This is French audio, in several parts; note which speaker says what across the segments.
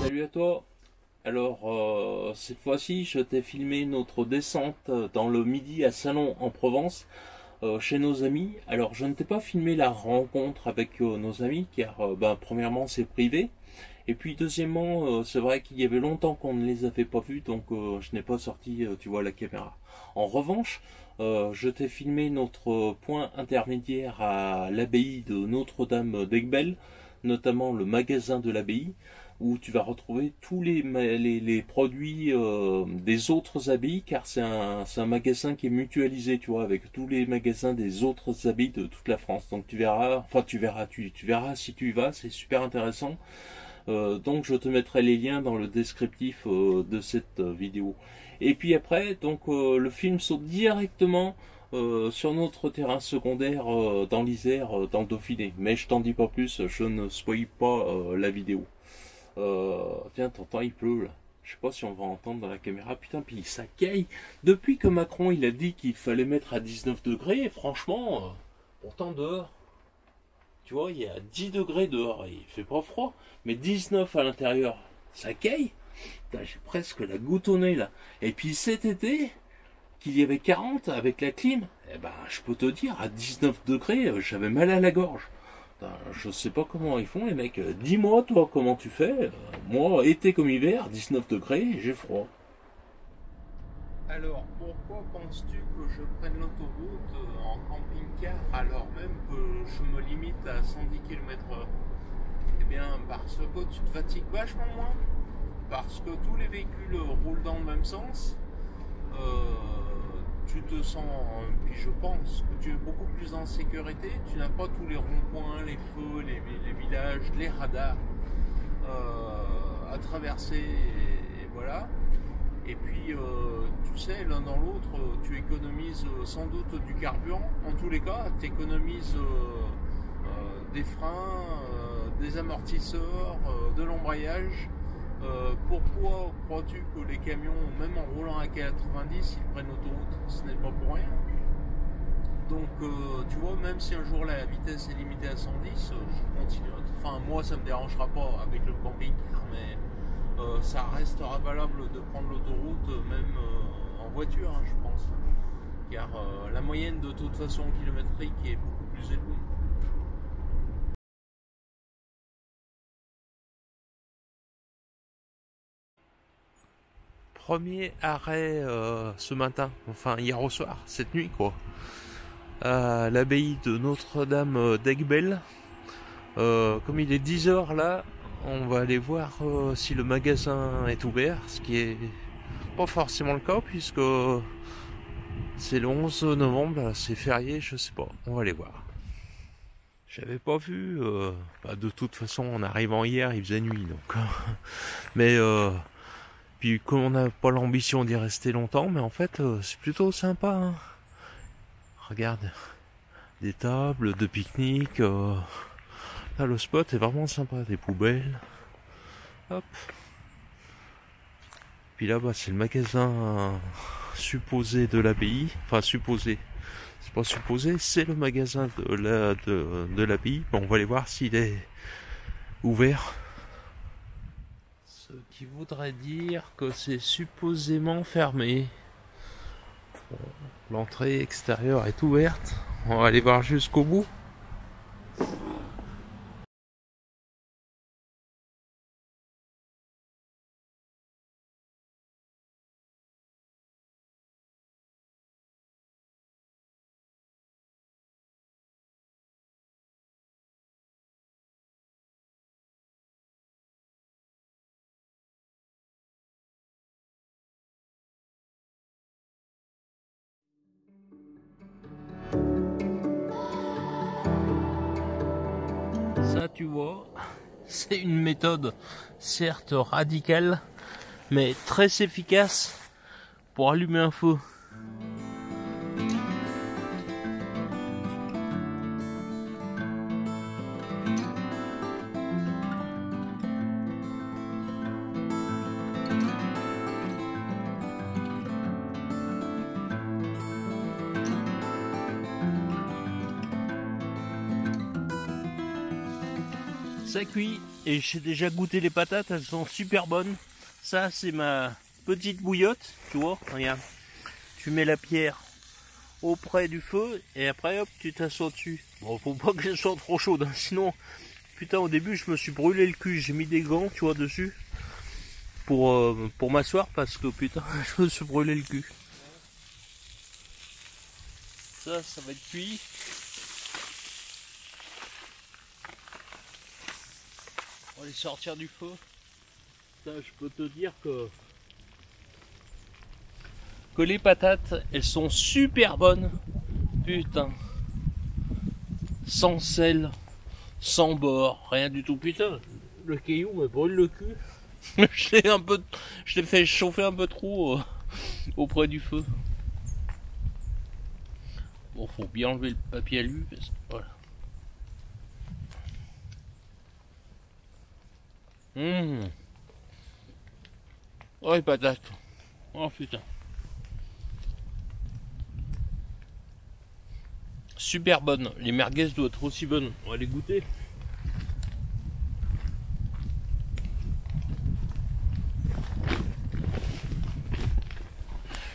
Speaker 1: Salut à toi. Alors, cette fois-ci, je t'ai filmé notre descente dans le Midi à Salon en Provence, chez nos amis. Alors, je ne t'ai pas filmé la rencontre avec nos amis, car, premièrement, c'est privé. Et puis, deuxièmement, c'est vrai qu'il y avait longtemps qu'on ne les avait pas vus, donc je n'ai pas sorti, tu vois, la caméra. En revanche, je t'ai filmé notre point intermédiaire à l'abbaye de Notre-Dame d'Aiguebelle, notamment le magasin de l'abbaye, où tu vas retrouver tous les produits des autres abbayes, car c'est un magasin qui est mutualisé, tu vois, avec tous les magasins des autres abbayes de toute la France. Donc tu verras, tu verras si tu y vas, c'est super intéressant. Donc je te mettrai les liens dans le descriptif de cette vidéo. Et puis après, donc le film saute directement sur notre terrain secondaire dans l'Isère, dans le Dauphiné. Mais je t'en dis pas plus, je ne spoil pas la vidéo. Tiens, t'entends, il pleut là. Je sais pas si on va entendre dans la caméra. Putain, puis ça caille. Depuis que Macron il a dit qu'il fallait mettre à 19 degrés, franchement, pourtant dehors, tu vois, il y a 10 degrés dehors, il fait pas froid, mais 19 à l'intérieur, ça caille. J'ai presque la goutte au nez là. Et puis cet été, qu'il y avait 40 avec la clim, eh ben, je peux te dire, à 19 degrés, j'avais mal à la gorge. Je sais pas comment ils font les mecs. Dis-moi toi comment tu fais. Moi, été comme hiver, 19 degrés, j'ai froid. Alors, pourquoi penses-tu que je prenne l'autoroute en camping-car alors même que je me limite à 110 km/h? Eh bien, parce que tu te fatigues vachement moins, parce que tous les véhicules roulent dans le même sens, tu te sens, puis je pense que tu es beaucoup plus en sécurité, tu n'as pas tous les ronds-points, les feux, les villages, les radars à traverser, et voilà. Et puis, tu sais, l'un dans l'autre, tu économises sans doute du carburant. En tous les cas, tu économises des freins, des amortisseurs, de l'embrayage. Pourquoi crois-tu que les camions, même en roulant à 90, ils prennent l'autoroute? Ce n'est pas pour rien. Donc, tu vois, même si un jour la vitesse est limitée à 110, je continue. Enfin, moi, ça ne me dérangera pas avec le camping-car, mais ça restera valable de prendre l'autoroute, même en voiture, hein, je pense. Car la moyenne de toute façon kilométrique est beaucoup plus élevée. Premier arrêt ce matin, enfin hier au soir, cette nuit quoi, à l'abbaye de Notre-Dame d'Aiguebelle. Comme il est 10 h là, on va aller voir si le magasin est ouvert, ce qui est pas forcément le cas puisque c'est le 11 novembre, c'est férié, je sais pas, on va aller voir. J'avais pas vu, de toute façon en arrivant hier il faisait nuit donc, mais puis comme on n'a pas l'ambition d'y rester longtemps, mais en fait c'est plutôt sympa, hein. Regarde, des tables de pique-nique, là le spot est vraiment sympa, des poubelles, hop. Puis là-bas c'est le magasin supposé de l'abbaye, enfin supposé, c'est pas supposé, c'est le magasin de l'abbaye. Bon, on va aller voir s'il est ouvert. Ce qui voudrait dire que c'est supposément fermé. Bon, l'entrée extérieure est ouverte. On va aller voir jusqu'au bout. Ça, tu vois, c'est une méthode certes radicale, mais très efficace pour allumer un feu. Ça cuit et j'ai déjà goûté les patates, elles sont super bonnes. Ça c'est ma petite bouillotte, tu vois, regarde. Tu mets la pierre auprès du feu et après hop tu t'assois dessus. Bon, faut pas qu'elle soit trop chaude, hein, sinon putain au début je me suis brûlé le cul, j'ai mis des gants tu vois dessus pour m'asseoir parce que putain je me suis brûlé le cul. Ça va être cuit. On va les sortir du feu. Ça, je peux te dire que les patates, elles sont super bonnes. Putain. Sans sel, sans beurre, rien du tout. Putain, le caillou me brûle le cul. Je l'ai fait chauffer un peu trop auprès du feu. Bon, faut bien enlever le papier alu. Voilà. Oh les patates. Oh putain. Super bonne. Les merguez doivent être aussi bonnes. On va les goûter.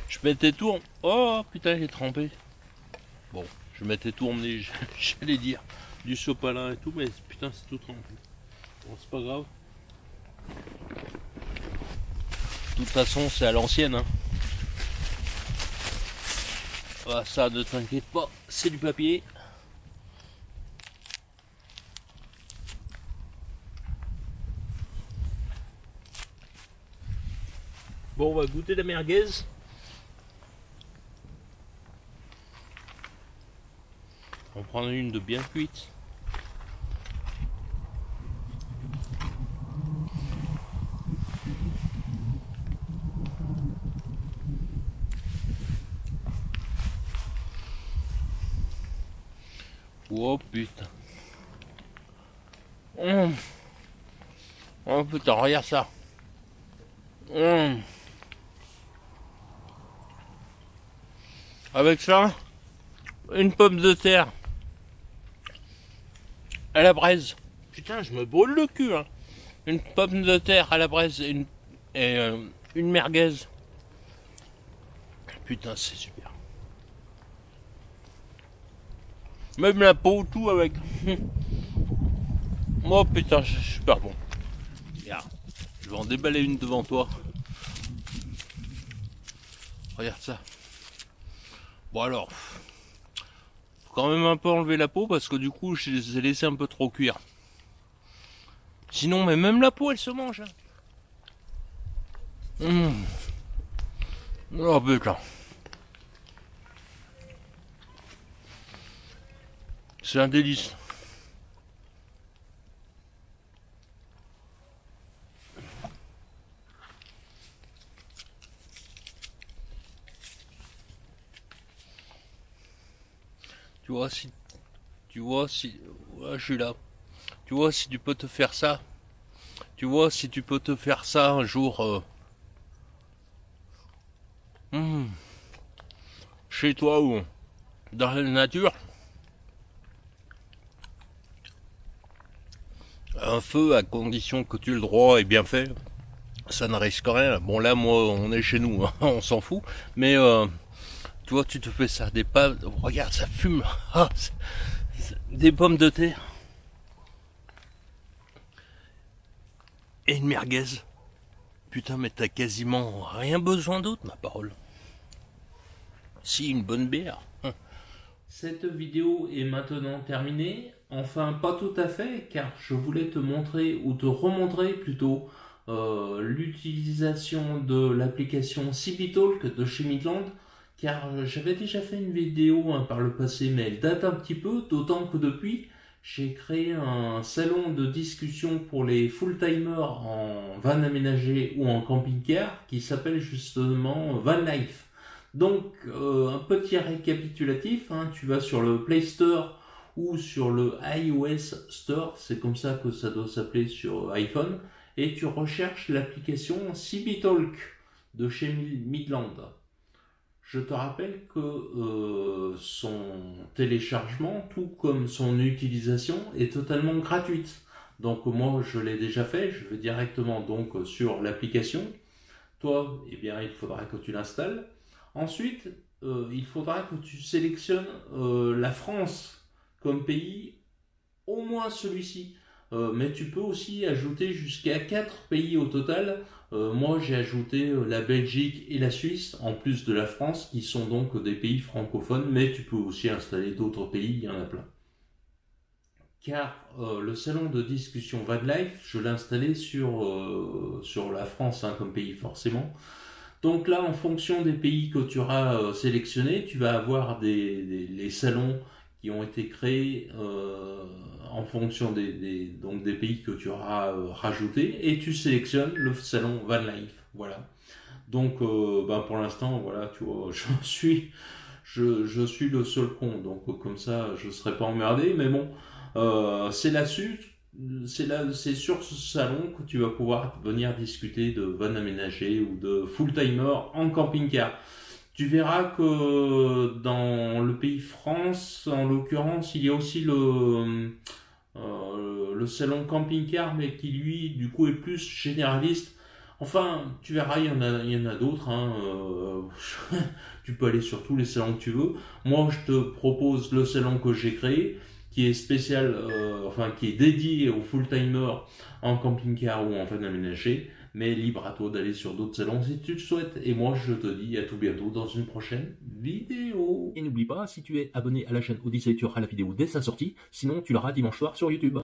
Speaker 1: Je mettais tout en... Oh putain, j'ai trempé. Bon, je mettais tout emmené, j'allais dire. Du sopalin et tout, mais putain, c'est tout trempé. Bon, c'est pas grave. De toute façon, c'est à l'ancienne. Hein. Ah, ça, ne t'inquiète pas, c'est du papier. Bon, on va goûter la merguez. On va prendre une de bien cuite. Oh putain. Oh putain, regarde ça. Avec ça, une pomme de terre à la braise. Putain, je me brûle le cul. Hein. Une pomme de terre à la braise et une merguez. Putain, c'est super. Même la peau, tout avec. Oh putain, c'est super bon. Regarde, je vais en déballer une devant toi. Regarde ça. Bon alors, faut quand même un peu enlever la peau parce que du coup je les ai laissés un peu trop cuire. Sinon, mais même la peau elle se mange. Oh putain. C'est un délice. Tu vois si, ouais, je suis là. Tu vois si tu peux te faire ça. Tu vois si tu peux te faire ça un jour. Chez toi ou dans la nature. Un feu à condition que tu aies le droit et bien fait. Ça ne risque rien. Bon là moi on est chez nous, hein, on s'en fout. Mais tu vois tu te fais ça, des pas. Regarde ça fume. Des pommes de terre. Et une merguez. Putain mais t'as quasiment rien besoin d'autre ma parole. Si une bonne bière. Cette vidéo est maintenant terminée. Enfin pas tout à fait car je voulais te montrer ou te remontrer plutôt l'utilisation de l'application CBTalk de chez Midland, car j'avais déjà fait une vidéo par le passé, mais elle date un petit peu, d'autant que depuis j'ai créé un salon de discussion pour les full-timers en van aménagé ou en camping-car qui s'appelle justement Van Life. Donc un petit récapitulatif, hein, tu vas sur le Play Store ou sur le iOS Store, c'est comme ça que ça doit s'appeler sur iPhone, et tu recherches l'application CBTalk de chez Midland. Je te rappelle que son téléchargement, tout comme son utilisation, est totalement gratuite. Donc moi je l'ai déjà fait, je vais directement donc sur l'application. Toi, eh bien il faudra que tu l'installes. Ensuite, il faudra que tu sélectionnes la France comme pays, au moins celui-ci. Mais tu peux aussi ajouter jusqu'à 4 pays au total. Moi, j'ai ajouté la Belgique et la Suisse, en plus de la France, qui sont donc des pays francophones, mais tu peux aussi installer d'autres pays, il y en a plein. Car le salon de discussion Van Life, je l'ai installé sur la France hein, comme pays forcément. Donc là, en fonction des pays que tu auras sélectionnés, tu vas avoir les salons qui ont été créés en fonction donc des pays que tu auras rajoutés et tu sélectionnes le salon Van Life. Voilà. Donc ben, pour l'instant, voilà, tu vois, je suis le seul con, donc comme ça, je serai pas emmerdé. Mais bon, c'est là-dessus, c'est sur ce salon que tu vas pouvoir venir discuter de van aménagé ou de full-timer en camping-car. Tu verras que dans le pays France, en l'occurrence, il y a aussi le salon camping-car, mais qui lui, du coup, est plus généraliste. Enfin, tu verras, il y en a d'autres. Hein, tu peux aller sur tous les salons que tu veux. Moi, je te propose le salon que j'ai créé, qui est spécial, enfin, qui est dédié aux full-timers en camping-car ou en fan aménagé. Mais libre à toi d'aller sur d'autres salons si tu le souhaites. Et moi, je te dis à tout bientôt dans une prochaine vidéo.
Speaker 2: Et n'oublie pas, si tu es abonné à la chaîne Odyssey, tu auras la vidéo dès sa sortie. Sinon, tu l'auras dimanche soir sur YouTube.